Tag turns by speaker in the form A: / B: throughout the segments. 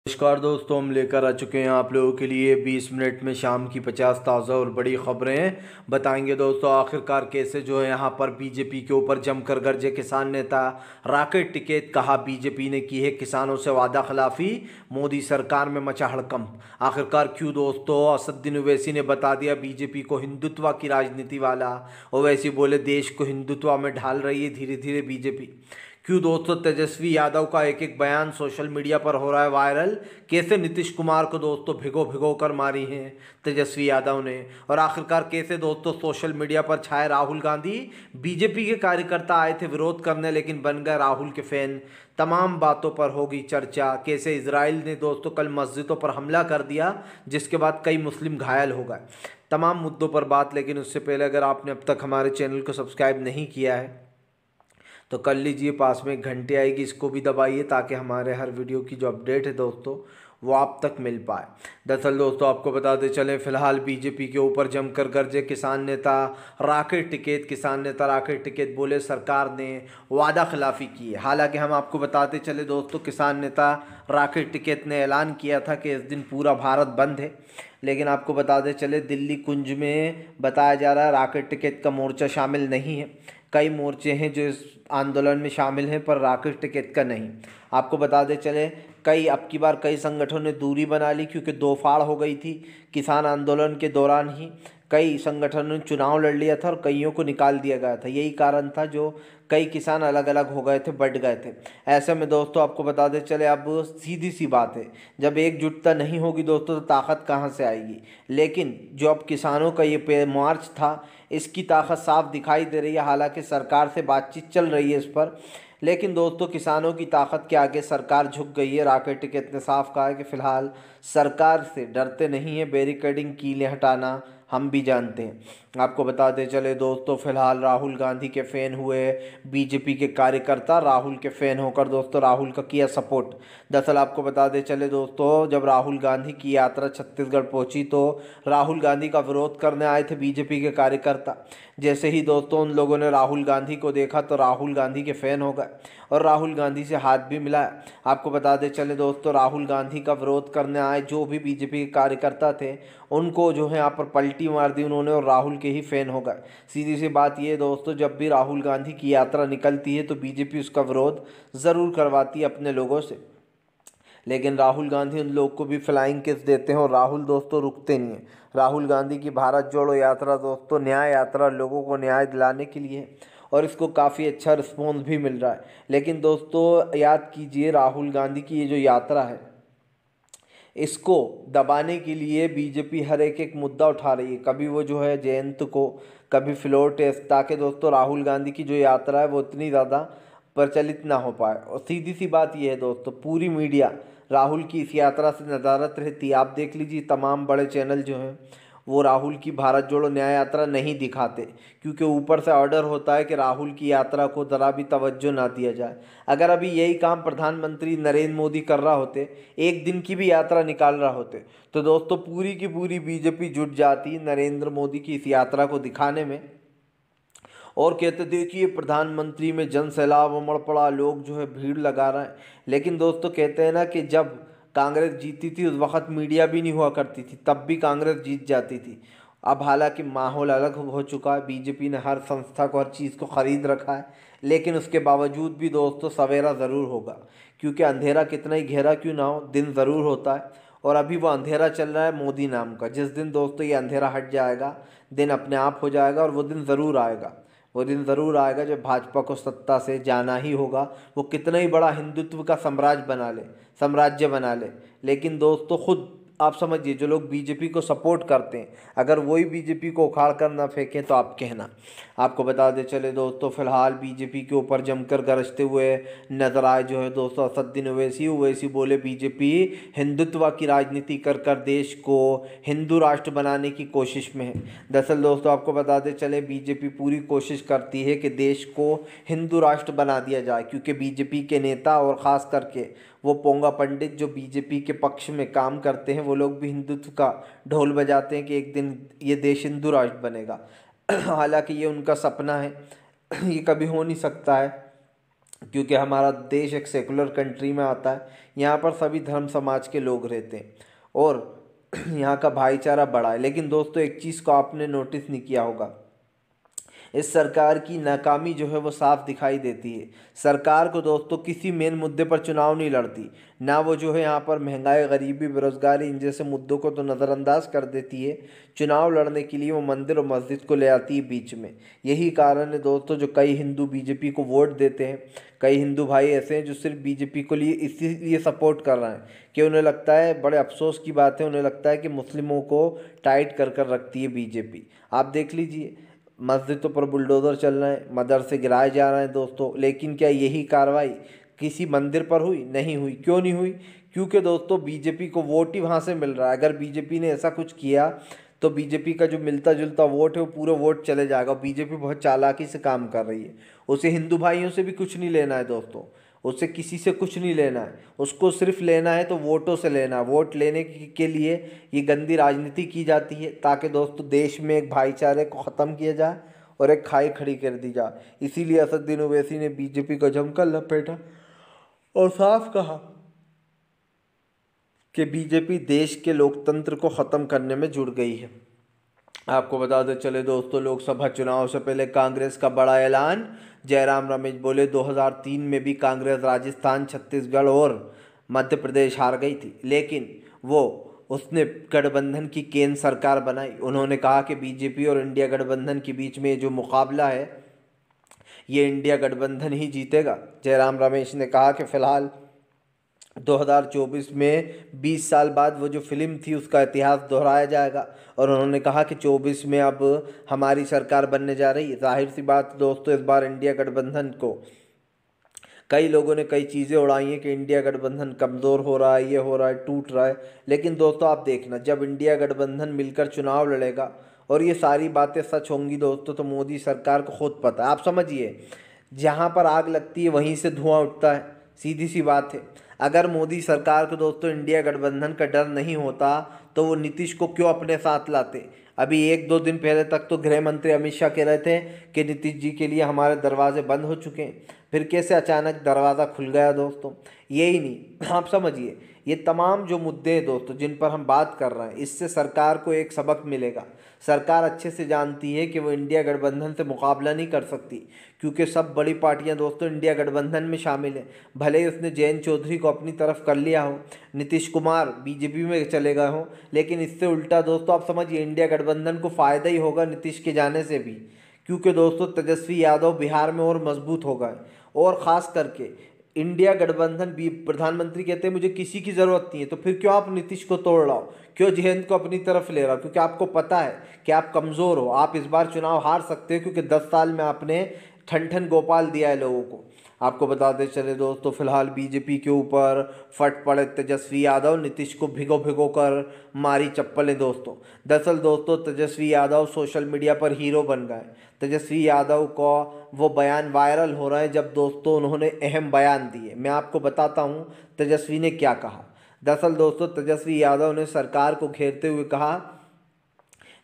A: नमस्कार दोस्तों, हम लेकर आ चुके हैं आप लोगों के लिए 20 मिनट में शाम की 50 ताज़ा और बड़ी खबरें बताएंगे। दोस्तों आखिरकार कैसे जो है यहाँ पर बीजेपी के ऊपर जमकर गरजे किसान नेता राकेश टिकैत। कहा बीजेपी ने की है किसानों से वादा खिलाफी, मोदी सरकार में मचा हड़कंप। आखिरकार क्यों दोस्तों? असदुद्दीन ओवैसी ने बता दिया बीजेपी को हिंदुत्व की राजनीति वाला। ओवैसी बोले देश को हिंदुत्व में ढाल रही है धीरे धीरे बीजेपी। क्यों दोस्तों? तेजस्वी यादव का एक एक बयान सोशल मीडिया पर हो रहा है वायरल। कैसे नीतीश कुमार को दोस्तों भिगो भिगो कर मारी हैं तेजस्वी यादव ने। और आखिरकार कैसे दोस्तों सोशल मीडिया पर छाए राहुल गांधी। बीजेपी के कार्यकर्ता आए थे विरोध करने लेकिन बन गए राहुल के फैन। तमाम बातों पर होगी चर्चा। कैसे इजराइल ने दोस्तों कल मस्जिदों पर हमला कर दिया जिसके बाद कई मुस्लिम घायल हो गए। तमाम मुद्दों पर बात, लेकिन उससे पहले अगर आपने अब तक हमारे चैनल को सब्सक्राइब नहीं किया है तो कर लीजिए। पास में एक घंटी आएगी, इसको भी दबाइए ताकि हमारे हर वीडियो की जो अपडेट है दोस्तों वो आप तक मिल पाए। दरअसल दोस्तों आपको बताते चलें, फिलहाल बीजेपी के ऊपर जमकर गरजे किसान नेता राकेश टिकैत। किसान नेता राकेश टिकैत बोले सरकार ने वादा खिलाफी की है। हालांकि हम आपको बताते चले दोस्तों, किसान नेता राकेश टिकैत ने ऐलान किया था कि इस दिन पूरा भारत बंद है, लेकिन आपको बताते चले दिल्ली कुंज में बताया जा रहा है राकेश टिकैत का मोर्चा शामिल नहीं है। कई मोर्चे हैं जो इस आंदोलन में शामिल हैं पर राकेश टिकैत का नहीं। आपको बताते चले अब की बार कई संगठनों ने दूरी बना ली क्योंकि दो फाड़ हो गई थी किसान आंदोलन के दौरान ही। कई संगठनों ने चुनाव लड़ लिया था और कईयों को निकाल दिया गया था। यही कारण था जो कई किसान अलग अलग हो गए थे, बट गए थे। ऐसे में दोस्तों आपको बताते चले, अब सीधी सी बात है, जब एकजुटता नहीं होगी दोस्तों तो ताकत कहाँ से आएगी। लेकिन जो अब किसानों का ये मार्च था इसकी ताकत साफ दिखाई दे रही है। हालांकि सरकार से बातचीत चल रही है इस पर, लेकिन दोस्तों किसानों की ताकत के आगे सरकार झुक गई है। राकेश टिकैत ने साफ कहा है कि फिलहाल सरकार से डरते नहीं है, बैरिकेडिंग कीलें हटाना हम भी जानते हैं। आपको बताते चले दोस्तों, फिलहाल राहुल गांधी के फैन हुए बीजेपी के कार्यकर्ता। राहुल के फैन होकर दोस्तों राहुल का किया सपोर्ट। दरअसल आपको बताते चले दोस्तों, जब राहुल गांधी की यात्रा छत्तीसगढ़ पहुंची तो राहुल गांधी का विरोध करने आए थे बीजेपी के कार्यकर्ता। जैसे ही दोस्तों उन लोगों ने राहुल गांधी को देखा तो राहुल गांधी के फैन हो गए और राहुल गांधी से हाथ भी मिलाया। आपको बताते चले दोस्तों, राहुल गांधी का विरोध करने आए जो भी बीजेपी के कार्यकर्ता थे उनको जो है यहाँ पर पलटी मार दी उन्होंने और राहुल के ही फैन हो गए। सीधी सी बात ये दोस्तों, जब भी राहुल गांधी की यात्रा निकलती है तो बीजेपी उसका विरोध ज़रूर करवाती है अपने लोगों से, लेकिन राहुल गांधी उन लोग को भी फ्लाइंग किस देते हैं और राहुल दोस्तों रुकते नहीं हैं। राहुल गांधी की भारत जोड़ो यात्रा दोस्तों न्याय यात्रा, लोगों को न्याय दिलाने के लिए है और इसको काफ़ी अच्छा रिस्पॉन्स भी मिल रहा है। लेकिन दोस्तों याद कीजिए, राहुल गांधी की ये जो यात्रा है इसको दबाने के लिए बीजेपी हर एक एक मुद्दा उठा रही है। कभी वो जो है जयंत को, कभी फ्लोर टेस्ट, ताकि दोस्तों राहुल गांधी की जो यात्रा है वो इतनी ज़्यादा प्रचलित ना हो पाए। और सीधी सी बात ये है दोस्तों, पूरी मीडिया राहुल की इस यात्रा से नज़ारत रहती है। आप देख लीजिए तमाम बड़े चैनल जो हैं वो राहुल की भारत जोड़ो न्याय यात्रा नहीं दिखाते क्योंकि ऊपर से ऑर्डर होता है कि राहुल की यात्रा को ज़रा भी तवज्जो ना दिया जाए। अगर अभी यही काम प्रधानमंत्री नरेंद्र मोदी कर रहा होते, एक दिन की भी यात्रा निकाल रहा होते, तो दोस्तों पूरी की पूरी बीजेपी जुट जाती नरेंद्र मोदी की इस यात्रा को दिखाने में और कहते देखिए प्रधानमंत्री में जन सैलाब उमड़ पड़ा, लोग जो है भीड़ लगा रहे हैं। लेकिन दोस्तों कहते हैं ना कि जब कांग्रेस जीती थी उस वक़्त मीडिया भी नहीं हुआ करती थी, तब भी कांग्रेस जीत जाती थी। अब हालांकि माहौल अलग हो चुका है, बीजेपी ने हर संस्था को, हर चीज़ को ख़रीद रखा है, लेकिन उसके बावजूद भी दोस्तों सवेरा ज़रूर होगा क्योंकि अंधेरा कितना ही गहरा क्यों ना हो, दिन ज़रूर होता है। और अभी वो अंधेरा चल रहा है मोदी नाम का। जिस दिन दोस्तों ये अंधेरा हट जाएगा, दिन अपने आप हो जाएगा और वो दिन ज़रूर आएगा। वो दिन ज़रूर आएगा जब भाजपा को सत्ता से जाना ही होगा। वो कितना ही बड़ा हिंदुत्व का साम्राज्य बना ले, लेकिन दोस्तों खुद आप समझिए जो लोग बीजेपी को सपोर्ट करते हैं, अगर वही बीजेपी को उखाड़ कर ना फेंकें तो आप कहना। आपको बता दे चले दोस्तों, फिलहाल बीजेपी के ऊपर जमकर गरजते हुए नजर आए जो है दोस्तों असदुद्दीन ओवैसी बोले बीजेपी हिंदुत्व की राजनीति कर कर देश को हिंदू राष्ट्र बनाने की कोशिश में है। दरअसल दोस्तों आपको बताते चले, बीजेपी पूरी कोशिश करती है कि देश को हिंदू राष्ट्र बना दिया जाए क्योंकि बीजेपी के नेता और ख़ास करके वो पोंगा पंडित जो बीजेपी के पक्ष में काम करते हैं वो लोग भी हिंदुत्व का ढोल बजाते हैं कि एक दिन ये देश हिंदू राष्ट्र बनेगा। हालांकि ये उनका सपना है, ये कभी हो नहीं सकता है। क्योंकि हमारा देश एक सेकुलर कंट्री में आता है। यहाँ पर सभी धर्म समाज के लोग रहते हैं और यहाँ का भाईचारा बड़ा है। लेकिन दोस्तों एक चीज़ को आपने नोटिस नहीं किया होगा, इस सरकार की नाकामी जो है वो साफ दिखाई देती है। सरकार को दोस्तों किसी मेन मुद्दे पर चुनाव नहीं लड़ती, ना वो जो है यहाँ पर महंगाई, गरीबी, बेरोजगारी इन जैसे मुद्दों को तो नज़रअंदाज कर देती है। चुनाव लड़ने के लिए वो मंदिर और मस्जिद को ले आती है बीच में। यही कारण है दोस्तों जो कई हिंदू बीजेपी को वोट देते हैं। कई हिंदू भाई ऐसे हैं जो सिर्फ बीजेपी को लिए इसीलिए सपोर्ट कर रहे हैं कि उन्हें लगता है, बड़े अफसोस की बात है, उन्हें लगता है कि मुस्लिमों को टाइट कर कर रखती है बीजेपी। आप देख लीजिए, मस्जिदों पर बुलडोज़र चल रहे हैं, मदरसे गिराए जा रहे हैं दोस्तों। लेकिन क्या यही कार्रवाई किसी मंदिर पर हुई? नहीं हुई। क्यों नहीं हुई? क्योंकि दोस्तों बीजेपी को वोट ही वहाँ से मिल रहा है। अगर बीजेपी ने ऐसा कुछ किया तो बीजेपी का जो मिलता जुलता वोट है वो पूरा वोट चले जाएगा। बीजेपी बहुत चालाकी से काम कर रही है। उसे हिंदू भाइयों से भी कुछ नहीं लेना है दोस्तों, उसे किसी से कुछ नहीं लेना है। उसको सिर्फ लेना है तो वोटों से लेना है। वोट लेने के लिए ये गंदी राजनीति की जाती है ताकि दोस्तों देश में एक भाईचारे को ख़त्म किया जाए और एक खाई खड़ी कर दी जाए। इसीलिए असदुद्दीन ओवैसी ने बीजेपी को जमकर लपेटा और साफ कहा कि बीजेपी देश के लोकतंत्र को ख़त्म करने में जुड़ गई है। आपको बताते चले दोस्तों, लोकसभा चुनाव से पहले कांग्रेस का बड़ा ऐलान। जयराम रमेश बोले 2003 में भी कांग्रेस राजस्थान, छत्तीसगढ़ और मध्य प्रदेश हार गई थी, लेकिन उसने गठबंधन की केंद्र सरकार बनाई। उन्होंने कहा कि बीजेपी और इंडिया गठबंधन के बीच में जो मुकाबला है ये इंडिया गठबंधन ही जीतेगा। जयराम रमेश ने कहा कि फ़िलहाल 2024 में 20 साल बाद वो जो फिल्म थी उसका इतिहास दोहराया जाएगा। और उन्होंने कहा कि 24 में अब हमारी सरकार बनने जा रही है। जाहिर सी बात दोस्तों, इस बार इंडिया गठबंधन को कई लोगों ने कई चीज़ें उड़ाई हैं कि इंडिया गठबंधन कमज़ोर हो रहा है, ये हो रहा है, टूट रहा है। लेकिन दोस्तों आप देखना, जब इंडिया गठबंधन मिलकर चुनाव लड़ेगा और ये सारी बातें सच होंगी दोस्तों, तो मोदी सरकार को खुद पता है। आप समझिए, जहाँ पर आग लगती है वहीं से धुआं उठता है, सीधी सी बात है। अगर मोदी सरकार को दोस्तों इंडिया गठबंधन का डर नहीं होता तो वो नीतीश को क्यों अपने साथ लाते? अभी 1-2 दिन पहले तक तो गृह मंत्री अमित शाह कह रहे थे कि नीतीश जी के लिए हमारे दरवाजे बंद हो चुके हैं। फिर कैसे अचानक दरवाज़ा खुल गया दोस्तों? यही नहीं, आप समझिए, ये तमाम जो मुद्दे हैं दोस्तों जिन पर हम बात कर रहे हैं, इससे सरकार को एक सबक मिलेगा। सरकार अच्छे से जानती है कि वो इंडिया गठबंधन से मुकाबला नहीं कर सकती, क्योंकि सब बड़ी पार्टियां दोस्तों इंडिया गठबंधन में शामिल हैं। भले ही उसने जयंत चौधरी को अपनी तरफ कर लिया हो, नीतीश कुमार बीजेपी में चले गए हों, लेकिन इससे उल्टा दोस्तों आप समझिए इंडिया गठबंधन को फ़ायदा ही होगा नीतीश के जाने से भी। क्योंकि दोस्तों तेजस्वी यादव बिहार में और मजबूत हो गए, और ख़ास करके इंडिया गठबंधन भी, प्रधानमंत्री कहते हैं मुझे किसी की ज़रूरत नहीं है, तो फिर क्यों आप नीतीश को तोड़ रहा हो, क्यों जयंत को अपनी तरफ ले रहा हो? क्योंकि आपको पता है कि आप कमज़ोर हो, आप इस बार चुनाव हार सकते हो, क्योंकि 10 साल में आपने ठन ठन गोपाल दिया है लोगों को। आपको बताते चले दोस्तों, फिलहाल बीजेपी के ऊपर फट पड़े तेजस्वी यादव, नीतीश को भिगो भिगो कर मारी चप्पलें दोस्तों। दरअसल दोस्तों तेजस्वी यादव सोशल मीडिया पर हीरो बन गए। तेजस्वी यादव को वो बयान वायरल हो रहे हैं जब दोस्तों उन्होंने अहम बयान दिए। मैं आपको बताता हूँ तेजस्वी ने क्या कहा। दरअसल दोस्तों तेजस्वी यादव ने सरकार को घेरते हुए कहा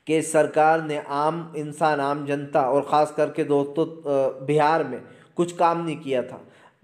A: कि सरकार ने आम इंसान, आम जनता और ख़ास करके दोस्तों बिहार में कुछ काम नहीं किया था।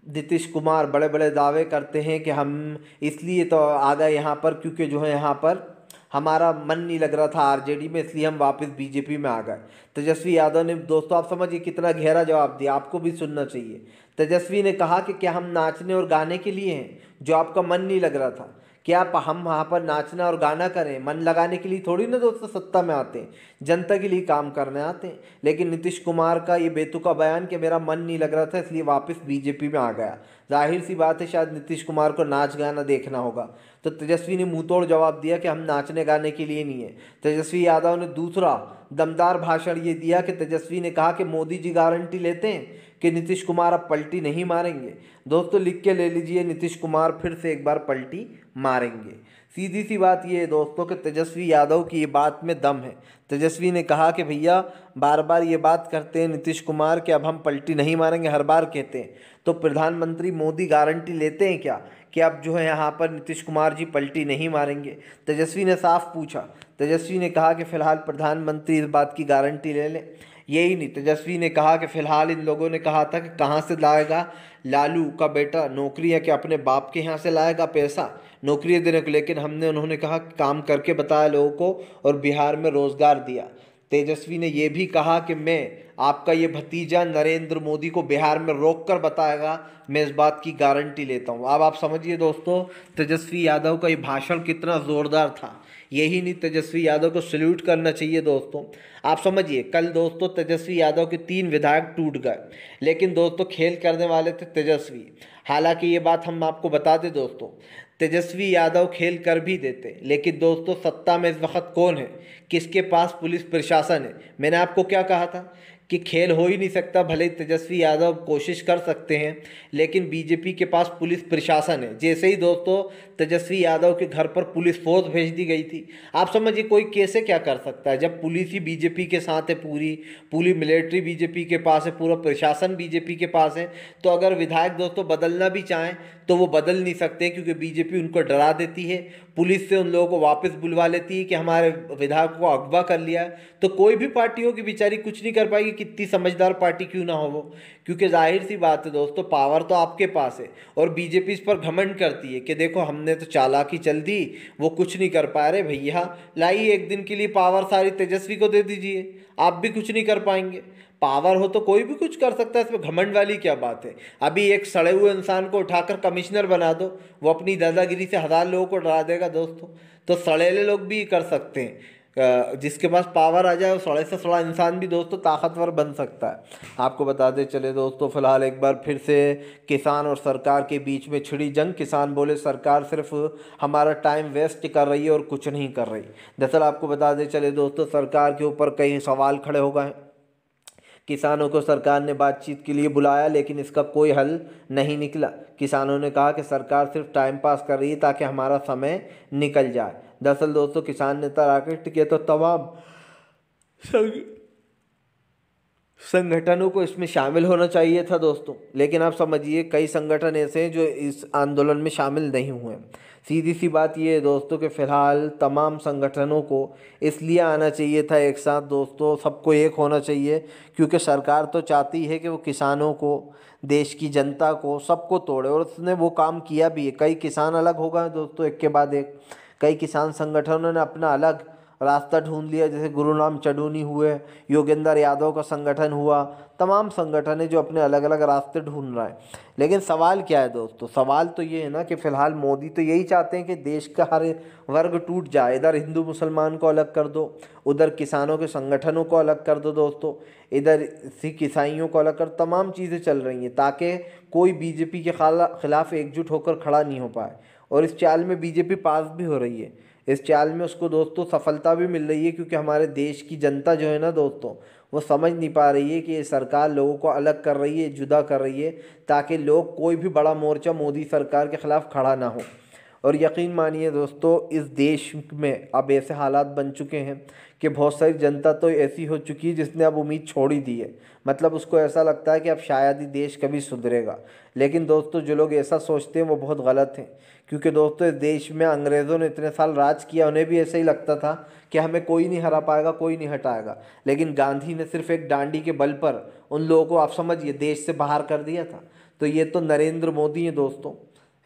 A: नीतीश कुमार बड़े बड़े दावे करते हैं कि हम इसलिए तो आ गए यहाँ पर क्योंकि जो है यहाँ पर हमारा मन नहीं लग रहा था आरजेडी में, इसलिए हम वापस बीजेपी में आ गए। तेजस्वी यादव ने दोस्तों आप समझिए कितना गहरा जवाब दिया, आपको भी सुनना चाहिए। तेजस्वी ने कहा कि क्या हम नाचने और गाने के लिए हैं जो आपका मन नहीं लग रहा था? क्या हम वहाँ पर नाचना और गाना करें, मन लगाने के लिए थोड़ी ना दोस्तों सत्ता में आते हैं, जनता के लिए काम करने आते हैं। लेकिन नीतीश कुमार का ये बेतुका बयान कि मेरा मन नहीं लग रहा था इसलिए वापस बीजेपी में आ गया, जाहिर सी बात है शायद नीतीश कुमार को नाच गाना देखना होगा। तो तेजस्वी ने मुंह तोड़ जवाब दिया कि हम नाचने गाने के लिए नहीं है। तेजस्वी यादव ने दूसरा दमदार भाषण ये दिया कि तेजस्वी ने कहा कि मोदी जी गारंटी लेते हैं कि नीतीश कुमार अब पलटी नहीं मारेंगे। दोस्तों लिख के ले लीजिए, नीतीश कुमार फिर से एक बार पलटी मारेंगे। सीधी सी बात ये है दोस्तों कि तेजस्वी यादव की ये बात में दम है। तेजस्वी ने कहा कि भैया बार बार ये बात करते हैं नीतीश कुमार कि अब हम पलटी नहीं मारेंगे, हर बार कहते हैं, तो प्रधानमंत्री मोदी गारंटी लेते हैं क्या कि अब जो है यहाँ पर नीतीश कुमार जी पलटी नहीं मारेंगे? तेजस्वी ने साफ पूछा। तेजस्वी ने कहा कि फ़िलहाल प्रधानमंत्री इस बात की गारंटी ले लें। यही नहीं, तेजस्वी ने कहा कि फिलहाल इन लोगों ने कहा था कि कहाँ से लाएगा लालू का बेटा नौकरियाँ, कि अपने बाप के यहाँ से लाएगा पैसा नौकरियाँ देने को, लेकिन उन्होंने कहा कि काम करके बताया लोगों को और बिहार में रोजगार दिया। तेजस्वी ने यह भी कहा कि मैं आपका ये भतीजा नरेंद्र मोदी को बिहार में रोक कर बताएगा, मैं इस बात की गारंटी लेता हूँ। अब आप समझिए दोस्तों तेजस्वी यादव का ये भाषण कितना ज़ोरदार था। यही नहीं, तेजस्वी यादव को सल्यूट करना चाहिए दोस्तों। आप समझिए कल दोस्तों तेजस्वी यादव के 3 विधायक टूट गए, लेकिन दोस्तों खेल करने वाले थे तेजस्वी। हालांकि ये बात हम आपको बता दें दोस्तों, तेजस्वी यादव खेल कर भी देते, लेकिन दोस्तों सत्ता में इस वक्त कौन है, किसके पास पुलिस प्रशासन है। मैंने आपको क्या कहा था कि खेल हो ही नहीं सकता, भले ही तेजस्वी यादव कोशिश कर सकते हैं, लेकिन बीजेपी के पास पुलिस प्रशासन है। जैसे ही दोस्तों तेजस्वी यादव के घर पर पुलिस फोर्स भेज दी गई थी, आप समझिए कोई कैसे क्या कर सकता है जब पुलिस ही बीजेपी के साथ है, पूरी पूरी मिलिट्री बीजेपी के पास है, पूरा प्रशासन बीजेपी के पास है। तो अगर विधायक दोस्तों बदलना भी चाहें तो वो बदल नहीं सकते, क्योंकि बीजेपी उनको डरा देती है, पुलिस से उन लोगों को वापस बुलवा लेती है कि हमारे विधायक को अगवा कर लिया है। तो कोई भी पार्टी हो कि बेचारी कुछ नहीं कर पाएगी, कितनी समझदार पार्टी क्यों ना हो वो, क्योंकि जाहिर सी बात है दोस्तों पावर तो आपके पास है। और बीजेपी इस पर घमंड करती है कि देखो हमने तो चालाकी चल दी, वो कुछ नहीं कर पा रहे। भैया लाइए एक दिन के लिए पावर सारी तेजस्वी को दे दीजिए, आप भी कुछ नहीं कर पाएंगे। पावर हो तो कोई भी कुछ कर सकता है, इसमें घमंड वाली क्या बात है। अभी एक सड़े हुए इंसान को उठाकर कमिश्नर बना दो, वो अपनी दादागिरी से 1000 लोगों को डरा देगा दोस्तों। तो सड़ेले लोग भी कर सकते हैं, जिसके पास पावर आ जाए वो सड़े से सड़ा इंसान भी दोस्तों ताकतवर बन सकता है। आपको बताते चले दोस्तों फिलहाल एक बार फिर से किसान और सरकार के बीच में छिड़ी जंग। किसान बोले सरकार सिर्फ हमारा टाइम वेस्ट कर रही है और कुछ नहीं कर रही। दरअसल आपको बताते चले दोस्तों सरकार के ऊपर कई सवाल खड़े हो गए। किसानों को सरकार ने बातचीत के लिए बुलाया, लेकिन इसका कोई हल नहीं निकला। किसानों ने कहा कि सरकार सिर्फ टाइम पास कर रही है ताकि हमारा समय निकल जाए। दरअसल दोस्तों किसान नेता राकेश टिकैत तो तमाम संगठनों को इसमें शामिल होना चाहिए था दोस्तों, लेकिन आप समझिए कई संगठन ऐसे हैं जो इस आंदोलन में शामिल नहीं हुए। सीधी सी बात ये है दोस्तों कि फ़िलहाल तमाम संगठनों को इसलिए आना चाहिए था एक साथ दोस्तों, सबको एक होना चाहिए, क्योंकि सरकार तो चाहती है कि वो किसानों को, देश की जनता को, सबको तोड़े, और उसने वो काम किया भी है। कई किसान अलग हो गए दोस्तों एक के बाद एक, कई किसान संगठनों ने अपना अलग रास्ता ढूंढ लिया, जैसे गुरुनाम चढ़ूनी हुए, योगेंद्र यादव का संगठन हुआ, तमाम संगठन है जो अपने अलग अलग रास्ते ढूंढ रहा है। लेकिन सवाल क्या है दोस्तों, सवाल तो ये है ना कि फ़िलहाल मोदी तो यही चाहते हैं कि देश का हर वर्ग टूट जाए। इधर हिंदू मुसलमान को अलग कर दो, उधर किसानों के संगठनों को अलग कर दो दोस्तों, इधर सिख ईसाइयों को अलग कर, तमाम चीज़ें चल रही हैं ताकि कोई बीजेपी के खिलाफ एकजुट होकर खड़ा नहीं हो पाए। और इस चाल में बीजेपी पास भी हो रही है, इस चाल में उसको दोस्तों सफलता भी मिल रही है, क्योंकि हमारे देश की जनता जो है ना दोस्तों, वो समझ नहीं पा रही है कि ये सरकार लोगों को अलग कर रही है, जुदा कर रही है, ताकि लोग कोई भी बड़ा मोर्चा मोदी सरकार के ख़िलाफ़ खड़ा ना हो। और यकीन मानिए दोस्तों इस देश में अब ऐसे हालात बन चुके हैं कि बहुत सारी जनता तो ऐसी हो चुकी है जिसने अब उम्मीद छोड़ ही दी है। मतलब उसको ऐसा लगता है कि अब शायद ही देश कभी सुधरेगा। लेकिन दोस्तों जो लोग ऐसा सोचते हैं वो बहुत गलत हैं, क्योंकि दोस्तों इस देश में अंग्रेज़ों ने इतने साल राज किया, उन्हें भी ऐसा ही लगता था कि हमें कोई नहीं हरा पाएगा, कोई नहीं हटाएगा। लेकिन गांधी ने सिर्फ एक डांडी के बल पर उन लोगों को, आप समझिए, देश से बाहर कर दिया था। तो ये तो नरेंद्र मोदी हैं दोस्तों,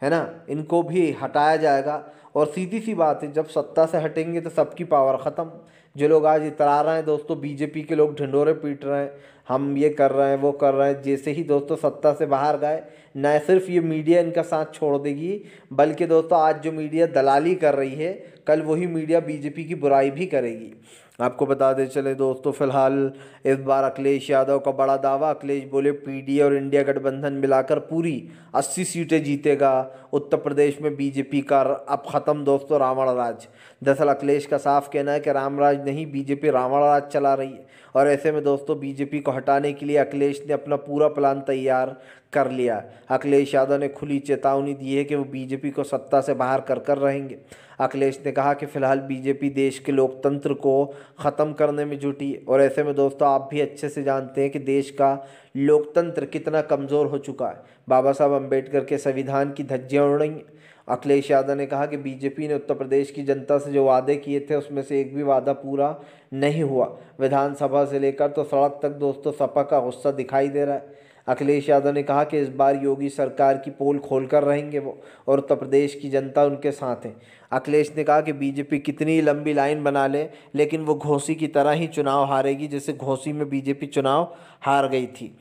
A: है ना, इनको भी हटाया जाएगा। और सीधी सी बात है, जब सत्ता से हटेंगे तो सबकी पावर ख़त्म। जो लोग आज इतरा रहे हैं दोस्तों, बीजेपी के लोग ढिंढोरे पीट रहे हैं, हम ये कर रहे हैं वो कर रहे हैं, जैसे ही दोस्तों सत्ता से बाहर गए, न सिर्फ ये मीडिया इनका साथ छोड़ देगी, बल्कि दोस्तों आज जो मीडिया दलाली कर रही है, कल वही मीडिया बीजेपी की बुराई भी करेगी। आपको बता दें चले दोस्तों फिलहाल इस बार अखिलेश यादव का बड़ा दावा। अखिलेश बोले पीडीए और इंडिया गठबंधन मिलाकर पूरी 80 सीटें जीतेगा। उत्तर प्रदेश में बीजेपी का अब ख़त्म दोस्तों रावण राज। दरअसल अखिलेश का साफ कहना है कि राम राज नहीं, बीजेपी रावण राज चला रही है। और ऐसे में दोस्तों बीजेपी को हटाने के लिए अखिलेश ने अपना पूरा प्लान तैयार कर लिया। अखिलेश यादव ने खुली चेतावनी दी है कि वो बीजेपी को सत्ता से बाहर कर रहेंगे। अखिलेश ने कहा कि फ़िलहाल बीजेपी देश के लोकतंत्र को ख़त्म करने में जुटी, और ऐसे में दोस्तों आप भी अच्छे से जानते हैं कि देश का लोकतंत्र कितना कमज़ोर हो चुका है। बाबा साहब अम्बेडकर के संविधान की धज्जियाँ उड़ रही हैं, अखिलेश यादव ने कहा कि बीजेपी ने उत्तर प्रदेश की जनता से जो वादे किए थे उसमें से एक भी वादा पूरा नहीं हुआ। विधानसभा से लेकर तो सड़क तक दोस्तों सपा का गुस्सा दिखाई दे रहा है। अखिलेश यादव ने कहा कि इस बार योगी सरकार की पोल खोलकर रहेंगे वो, और उत्तर प्रदेश की जनता उनके साथ है। अखिलेश ने कहा कि बीजेपी कितनी लंबी लाइन बना ले लेकिन वो घोसी की तरह ही चुनाव हारेगी, जैसे घोसी में बीजेपी चुनाव हार गई थी।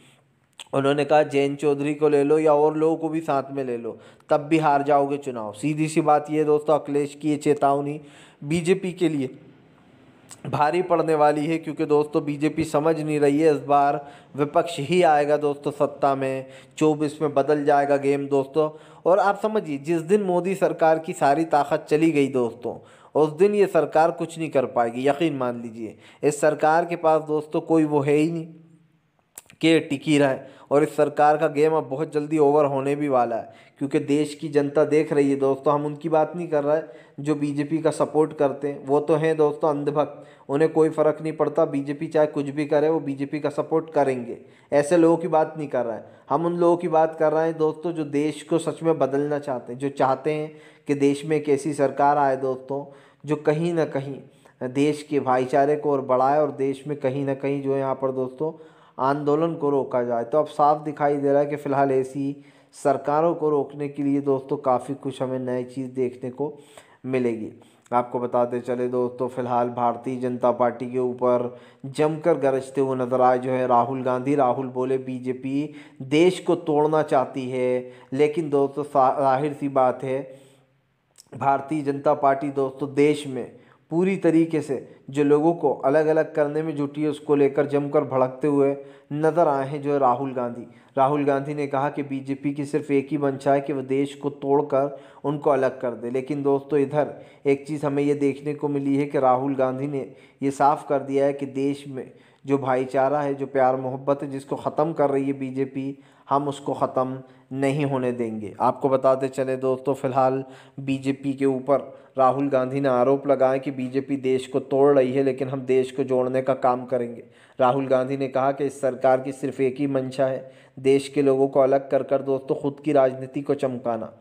A: उन्होंने कहा जयंत चौधरी को ले लो या और लोगों को भी साथ में ले लो, तब भी हार जाओगे चुनाव। सीधी सी बात ये दोस्तों, अखिलेश की ये चेतावनी बीजेपी के लिए भारी पड़ने वाली है, क्योंकि दोस्तों बीजेपी समझ नहीं रही है इस बार विपक्ष ही आएगा दोस्तों सत्ता में। 24 में बदल जाएगा गेम दोस्तों। और आप समझिए, जिस दिन मोदी सरकार की सारी ताकत चली गई दोस्तों, उस दिन ये सरकार कुछ नहीं कर पाएगी, यकीन मान लीजिए। इस सरकार के पास दोस्तों कोई वो है ही नहीं कि टिकी रहे, और इस सरकार का गेम अब बहुत जल्दी ओवर होने भी वाला है, क्योंकि देश की जनता देख रही है दोस्तों। हम उनकी बात नहीं कर रहे जो बीजेपी का सपोर्ट करते हैं, वो तो हैं दोस्तों अंधभक्त, उन्हें कोई फ़र्क नहीं पड़ता, बीजेपी चाहे कुछ भी करे वो बीजेपी का सपोर्ट करेंगे। ऐसे लोगों की बात नहीं कर रहे हैं हम, उन लोगों की बात कर रहे हैं दोस्तों जो देश को सच में बदलना चाहते हैं, जो चाहते हैं कि देश में एक ऐसी सरकार आए दोस्तों जो कहीं ना कहीं देश के भाईचारे को और बढ़ाए, और देश में कहीं ना कहीं जो है यहाँ पर दोस्तों आंदोलन को रोका जाए। तो अब साफ दिखाई दे रहा है कि फ़िलहाल ऐसी सरकारों को रोकने के लिए दोस्तों काफ़ी कुछ हमें नई चीज़ देखने को मिलेगी। आपको बताते चले दोस्तों, फ़िलहाल भारतीय जनता पार्टी के ऊपर जमकर गरजते हुए नजर आए जो है राहुल गांधी। राहुल बोले बीजेपी देश को तोड़ना चाहती है, लेकिन दोस्तों जाहिर सी बात है भारतीय जनता पार्टी दोस्तों देश में पूरी तरीके से जो लोगों को अलग अलग करने में जुटी है, उसको लेकर जमकर भड़कते हुए नजर आए हैं जो है राहुल गांधी। राहुल गांधी ने कहा कि बीजेपी की सिर्फ एक ही मंशा है कि वह देश को तोड़कर उनको अलग कर दे। लेकिन दोस्तों इधर एक चीज़ हमें ये देखने को मिली है कि राहुल गांधी ने ये साफ कर दिया है कि देश में जो भाईचारा है, जो प्यार मोहब्बत है, जिसको ख़त्म कर रही है बीजेपी, हम उसको ख़त्म नहीं होने देंगे। आपको बताते चले दोस्तों, फ़िलहाल बीजेपी के ऊपर राहुल गांधी ने आरोप लगाया कि बीजेपी देश को तोड़ रही है, लेकिन हम देश को जोड़ने का काम करेंगे। राहुल गांधी ने कहा कि इस सरकार की सिर्फ एक ही मंशा है, देश के लोगों को अलग कर कर दोस्तों खुद की राजनीति को चमकाना,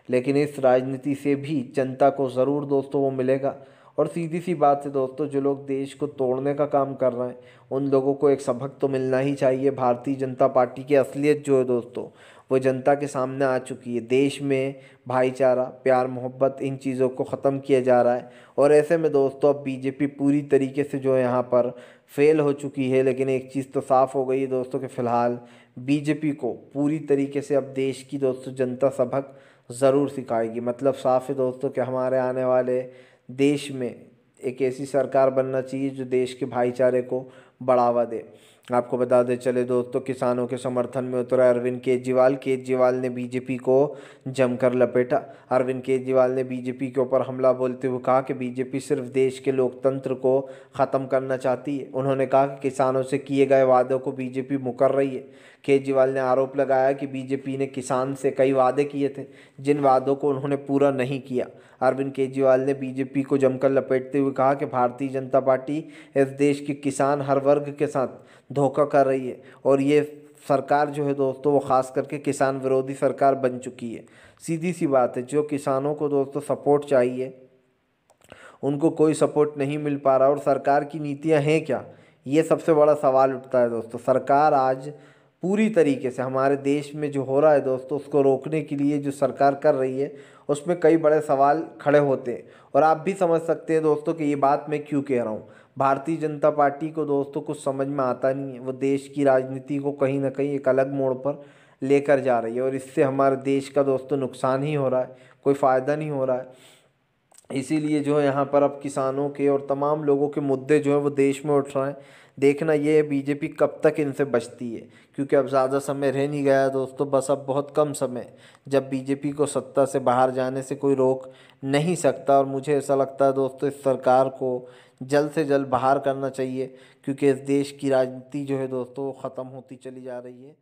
A: लेकिन इस राजनीति से भी जनता को ज़रूर दोस्तों वो मिलेगा। और सीधी सी बात है दोस्तों, जो लोग देश को तोड़ने का काम कर रहे हैं उन लोगों को एक सबक तो मिलना ही चाहिए। भारतीय जनता पार्टी की असलियत जो है दोस्तों वो जनता के सामने आ चुकी है। देश में भाईचारा, प्यार मोहब्बत, इन चीज़ों को ख़त्म किया जा रहा है, और ऐसे में दोस्तों अब बीजेपी पूरी तरीके से जो है यहाँ पर फेल हो चुकी है। लेकिन एक चीज़ तो साफ़ हो गई है दोस्तों कि फ़िलहाल बीजेपी को पूरी तरीके से अब देश की दोस्तों जनता सबक ज़रूर सिखाएगी। मतलब साफ़ है दोस्तों कि हमारे आने वाले देश में एक ऐसी सरकार बनना चाहिए जो देश के भाईचारे को बढ़ावा दे। आपको बता दें चले दोस्तों, किसानों के समर्थन में उतरा अरविंद केजरीवाल। केजरीवाल ने बीजेपी को जमकर लपेटा। अरविंद केजरीवाल ने बीजेपी के ऊपर हमला बोलते हुए कहा कि बीजेपी सिर्फ देश के लोकतंत्र को ख़त्म करना चाहती है। उन्होंने कहा कि किसानों से किए गए वादों को बीजेपी मुकर रही है। केजरीवाल ने आरोप लगाया कि बीजेपी ने किसान से कई वादे किए थे, जिन वादों को उन्होंने पूरा नहीं किया। अरविंद केजरीवाल ने बीजेपी को जमकर लपेटते हुए कहा कि भारतीय जनता पार्टी इस देश के किसान हर वर्ग के साथ धोखा कर रही है, और ये सरकार जो है दोस्तों वो ख़ास करके किसान विरोधी सरकार बन चुकी है। सीधी सी बात है, जो किसानों को दोस्तों सपोर्ट चाहिए उनको कोई सपोर्ट नहीं मिल पा रहा। और सरकार की नीतियां हैं क्या, ये सबसे बड़ा सवाल उठता है दोस्तों। सरकार आज पूरी तरीके से हमारे देश में जो हो रहा है दोस्तों उसको रोकने के लिए जो सरकार कर रही है उसमें कई बड़े सवाल खड़े होते हैं। और आप भी समझ सकते हैं दोस्तों कि ये बात मैं क्यों कह रहा हूँ। भारतीय जनता पार्टी को दोस्तों कुछ समझ में आता नहीं है, वो देश की राजनीति को कहीं ना कहीं एक अलग मोड़ पर लेकर जा रही है, और इससे हमारे देश का दोस्तों नुकसान ही हो रहा है, कोई फ़ायदा नहीं हो रहा है। इसीलिए जो है यहाँ पर अब किसानों के और तमाम लोगों के मुद्दे जो हैं वो देश में उठ रहे हैं। देखना ये है बीजेपी कब तक इनसे बचती है, क्योंकि अब ज़्यादा समय रह नहीं गया है दोस्तों, बस अब बहुत कम समय, जब बीजेपी को सत्ता से बाहर जाने से कोई रोक नहीं सकता। और मुझे ऐसा लगता है दोस्तों इस सरकार को जल्द से जल्द बाहर करना चाहिए, क्योंकि इस देश की राजनीति जो है दोस्तों ख़त्म होती चली जा रही है।